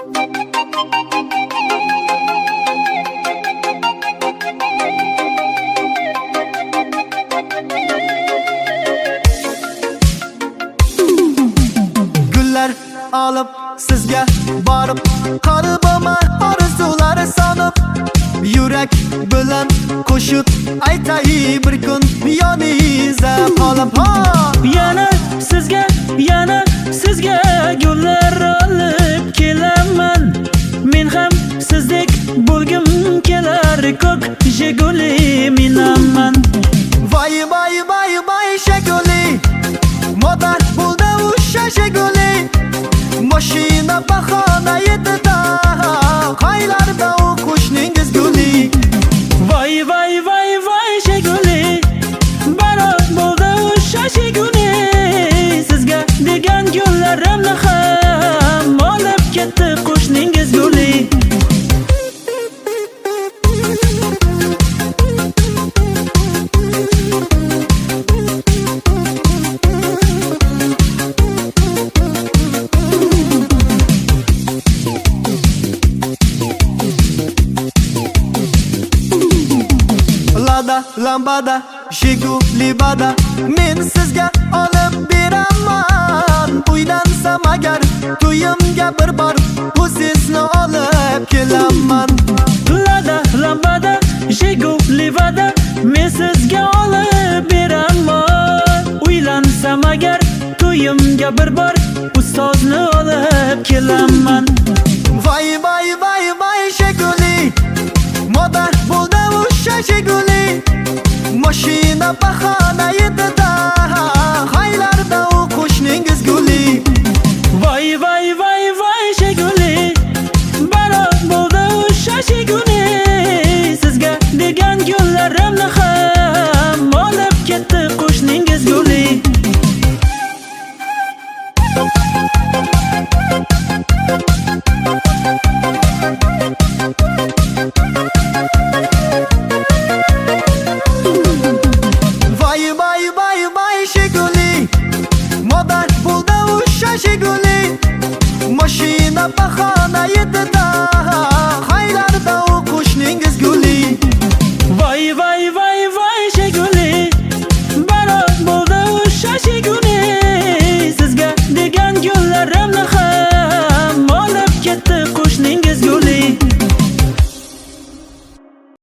Gullar olib sizga borib, qalbima orzulari sonib, yurak bilan qo'shiq aytay bir kun yoningizda qolib. Yana sizga gullar olib kelaman. Men ham sizdek bo'lgim kelar, ko'k Jiguli minaman. Vay vay vay vay Jiguli, moda bo'ldi o'sha Jiguli. Mashina bahona yetida, qaylarda u qo'shningiz guli. Vay vay vay vay Jiguli, baroq bo'ldi o'sha Jiguli. Sizga degan gullarimni ham olib ketdi qo'shningiz guli. Lada lambada Jiguli bada, men sizga olib beraman. Uylansam agar to'yimga bir bor o'zingizni olib kelaman. Lada lambada Jiguli bada, men sizga olib beraman. Uylansam agar to'yimga bir bor ustozni olib kelaman. Vay vay vay vay Jiguli, moda bo'ldi o'sha Jiguli. Mashina bahona yetida, qaylarda u qo'shningiz guli. Vay vay vay vay Jiguli, baroq bo'ldi o'sha Jiguli. Sizga degan gullarimni ham olib ketdi qo'shningiz guli.